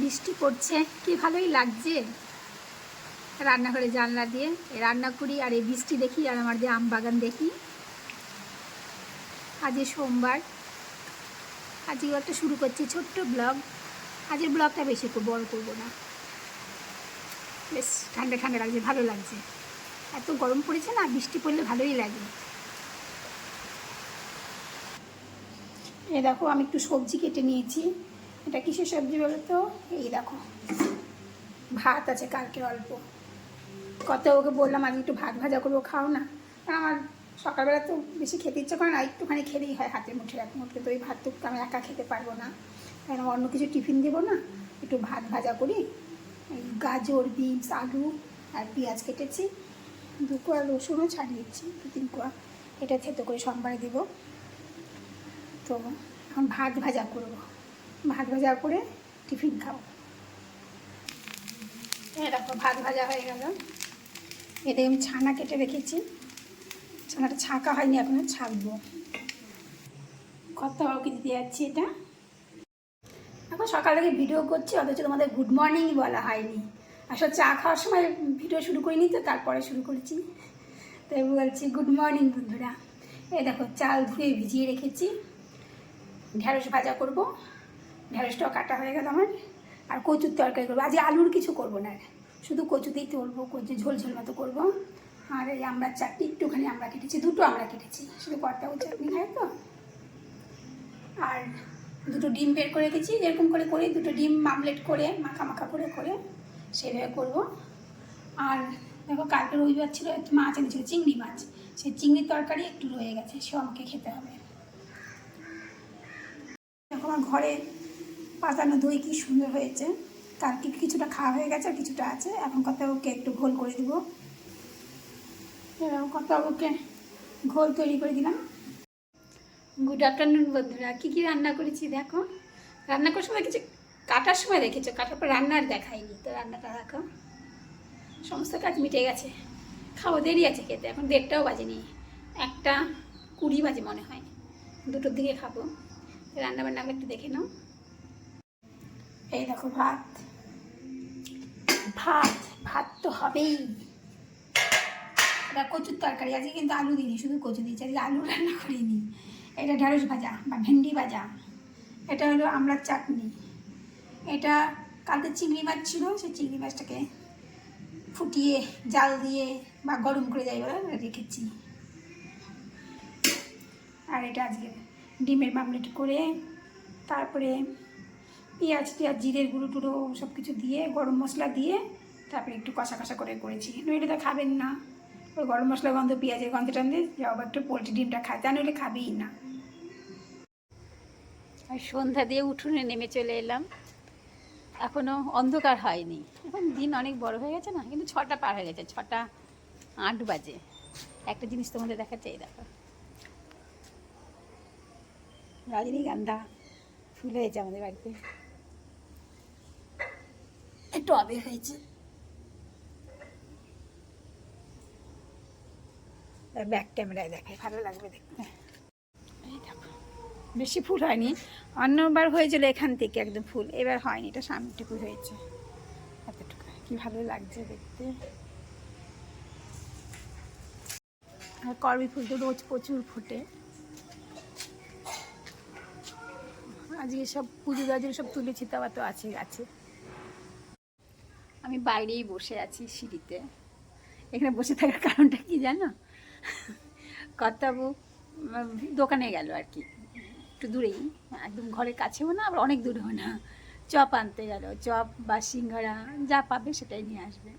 বৃষ্টি পড়ছে, কি ভালোই লাগছে। রান্নাঘরে জানলা দিয়ে রান্না করি আর এই বৃষ্টি দেখি আর আমাদের আম বাগান দেখি। আজকে সোমবার, আজকে একটা শুরু করছি ছোট্ট ব্লগ। আজকের ব্লগটা বেশি বড় করবো না, বেশ ঠান্ডা ঠান্ডা লাগছে, ভালো লাগছে। এত গরম পড়েছে না, বৃষ্টি পড়লে ভালোই লাগে। এই দেখো আমি একটু সবজি কেটে নিয়েছি। এটা কিসের সবজি বলো তো? এই দেখো, ভাত আছে কালকে অল্প। কত ওকে বললাম আজ একটু ভাত ভাজা করবো, খাও না। আমার সকালবেলা তো বেশি খেতে ইচ্ছা করে না, একটুখানি খেলেই হয়, হাতের মুঠে এক মুঠে। তো ওই ভাত তো আমি একা খেতে পারবো না, কারণ অন্য কিছু টিফিন দেবো না। একটু ভাত ভাজা করি। গাজর, বিনস, আলু আর পেঁয়াজ কেটেছি, 2 কোয়া রসুনও ছাড়িয়েছি, 2-3 কোয়া। এটা থেতো করে সোমবারে দেবো। তো এখন ভাত ভাজা করবো, ভাত ভাজা করে টিফিন খাবো। এরকম ভাত ভাজা হয়ে গেল। এতে আমি ছানা কেটে রেখেছি, ছানাটা ছাঁকা হয়নি, এখনো ছাঁকবো। কত বাবুকে দিতে যাচ্ছি এটা। এখন সকাল থেকে ভিডিও করছি, অথচ তোমাদের গুড মর্নিংই বলা হয়নি। আসলে চা খাওয়ার সময় ভিডিও শুরু করিনি, তো তারপরে শুরু করেছি। তাই বলছি গুড মর্নিং বন্ধুরা। এই দেখো চাল ধুয়ে ভিজিয়ে রেখেছি, ঢ্যাঁড়স ভাজা করব। ঢ্যাঁড়সটাও কাটা হয়ে গেল আমার। আর কচুর তরকারি করবো। আজ আলুর কিছু করবো না, শুধু কচুতেই তুলবো, কচু ঝোল ঝোল মতো করবো। আর এই আমড়ার চাটনি, একটুখানি আমরা কেটেছি, 2টো আমরা কেটেছি, শুধু কর্তাও চাটনি খায় তো। আর 2টো ডিম বের করে রেখেছি, যেরকম করে 2টো ডিম আমলেট করে মাখা মাখা করে সেভাবে করবো। আর দেখো কালকে রবিবার ছিল, একটু মাছ এনেছিল, চিংড়ি মাছ। সেই চিংড়ির তরকারি একটু রয়ে গেছে, সেও আমাকে খেতে হবে। দেখো আমার ঘরে পাতানো দই কি সুন্দর হয়েছে। কালকে কিছুটা খাওয়া হয়ে গেছে আর কিছুটা আছে। এখন কর্তাবাবুকে একটু ঘোল করে দেবো। এরকম কর্তাবাবুকে ঘোল তৈরি করে দিলাম। গুড আফটারনুন বন্ধুরা। কী কী রান্না করেছি দেখো। রান্না করার সময় কিছু কাটার সময় দেখেছো, কাটার পর রান্নার দেখাইনি, তো রান্নাটা দেখো। সমস্ত কাজ মিটে গেছে, খাওয়া দেরি আছে খেতে, এখন 1:30টাও বাজেনি, 1:20 বাজে মনে হয়। 2টোর দিকে খাবো। রান্না বান্নাগুলো একটু দেখে নাও। এই দেখো ভাত, ভাত ভাত তো হবেই। এটা কচুর তরকারি, আজকে কিন্তু আলু দিইনি, শুধু কচু দিয়েছি, আজকে আলু রান্না করিনি। এটা ঢ্যাঁড়স ভাজা বা ভেন্ডি ভাজা। এটা হলো আমড়ার চাটনি। এটা কালকে চিংড়ি মাছ ছিল, সেই চিংড়ি মাছটাকে ফুটিয়ে জাল দিয়ে বা গরম করে যাই বলে রেখেছি। আর এটা আজকে ডিমের মামলেট করে, তারপরে পেঁয়াজ জিরের গুঁড়ো টুড়ো সব কিছু দিয়ে, গরম মশলা দিয়ে, তারপরে একটু কষা কষা করে করেছি। নইলে তো খাবেন না, ওই গরম মশলা গন্ধ, পেঁয়াজের গন্ধ টান্ধে যাও, একটু পোলট্রি ডিমটা খায়, তা নইলে খাবেই না। আর সন্ধ্যা দিয়ে উঠোনে নেমে চলে এলাম, এখনও অন্ধকার হয়নি। এখন দিন অনেক বড় হয়ে গেছে না, কিন্তু 6টা পার হয়ে গেছে, 6:08 বাজে। একটা জিনিস তোমাদের দেখাচ্ছে, এই দেখো রজনীগন্ধা ফুল হয়েছে আমাদের বাড়িতে, একটু টবে হয়েছে। ব্যাক ক্যামেরায় দেখায়, ভালো লাগবে দেখতে। এই দেখো বেশি ফুল হয়নি, অন্যবার হয়েছিল এখান থেকে একদম ফুল, এবার হয়নি, এটা সামনেটুকু হয়েছে এতটুকু। কি ভালো লাগছে দেখতে। আর করবি ফুল তো রোজ প্রচুর ফোটে। আজকে সব পুজো গাজর সব তুলেছি, তো আবার তো আছে গাছে। আমি বাইরেই বসে আছি সিঁড়িতে। এখানে বসে থাকার কারণটা কি জানো? কর্তাবু দোকানে গেল আর কি, একটু দূরেই, একদম ঘরের কাছেও না আবার অনেক দূরেও না। চপ আনতে গেল, চপ বা সিঙ্গারা যা পাবে সেটাই নিয়ে আসবে।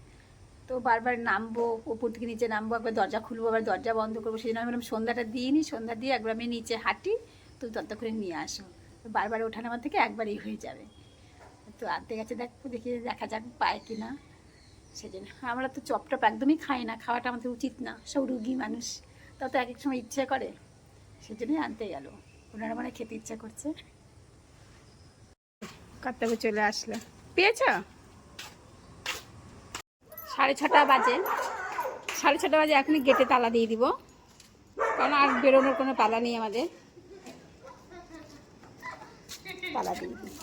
তো বারবার নামবো, ওপর থেকে নিচে নামবো, একবার দরজা খুলবো, আবার দরজা বন্ধ করবো। সেই জন্য আমি বললাম সন্ধ্যাটা দিয়ে নিই, সন্ধ্যা দিয়ে একবার আমি নিচে হাঁটি, তো তত করে নিয়ে আসো। বারবার ওঠানামা থেকে একবারই হয়ে যাবে। তো আনতে গেছে, দেখি দেখা যাক পায় কি না। সেই জন্য আমরা তো চপ টপ একদমই খাই না, খাওয়াটা আমাদের উচিত না, সব রুগী মানুষ, তাও তো এক এক সময় ইচ্ছে করে, সেই জন্যই আনতে গেল। ওনারা মানে খেতে ইচ্ছা করছে। কর্তাবু চলে আসলো, পেয়েছ? 6:30 বাজে, 6:30 বাজে। এখনই গেটে তালা দিয়ে দিব, কারণ আর বেরোনোর কোনো পালা নেই আমাদের। তালা দিয়ে দিই।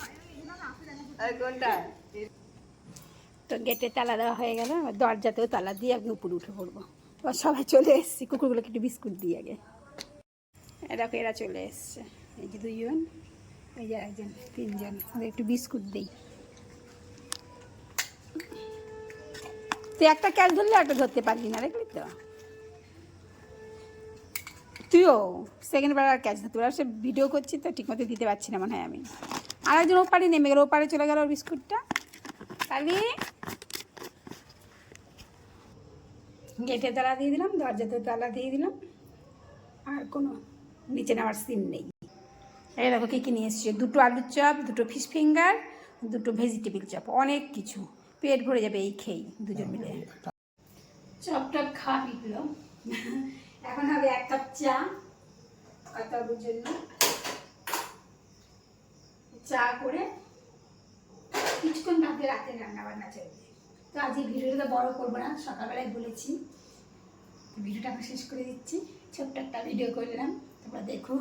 তো গেটে তালা দেওয়া হয়ে গেল, দরজাতেও তালা দিয়ে আমি উপরে উঠে পড়বো। এবার সবাই চলে এসছি, কুকুরগুলোকে একটু বিস্কুট দিয়ে আগে। দেখো এরা চলে এসছে, এই যে দুইজন, এই যে একজন, তিনজন, ওদের একটু বিস্কুট দিই। তুই একটা ক্যাচ ধরলে একটা ধরতে পারবি না, দেখলি তো? তুইও সেকেন্ড বার আর ক্যাচ ধরতে পারবি, সে ভিডিও করছি তো ঠিক মতো দিতে পারছি না মনে হয় আমি। আর একজন ওপারে নেমে গেল, ওপারে চলে গেল ওর বিস্কুটটা। কালি গেটে তালা দিয়ে দিলাম, দরজাতে তালা দিয়ে দিলাম, আর কোনো নিচে নেওয়ার সিন নেই। এই দেখো কী কী নিয়ে এসছে, 2টো আলুর চপ, 2টো ফিশ ফিঙ্গার, 2টো ভেজিটেবিল চপ, অনেক কিছু, পেট ভরে যাবে এই খেয়েই দুজন মিলে। চপ টপ খাওয়া পিটলো, এখন হবে 1 কাপ চা কাতাবুর জন্য। চা করে কিছুক্ষণ বাদে রাতে রান্না বান্না চলবে। তো আজ এই ভিডিওটা বড় করবো না, সকালবেলায় বলেছি, ভিডিওটা আমি শেষ করে দিচ্ছি। ছোট্ট একটা ভিডিও করলাম, তোমরা দেখো।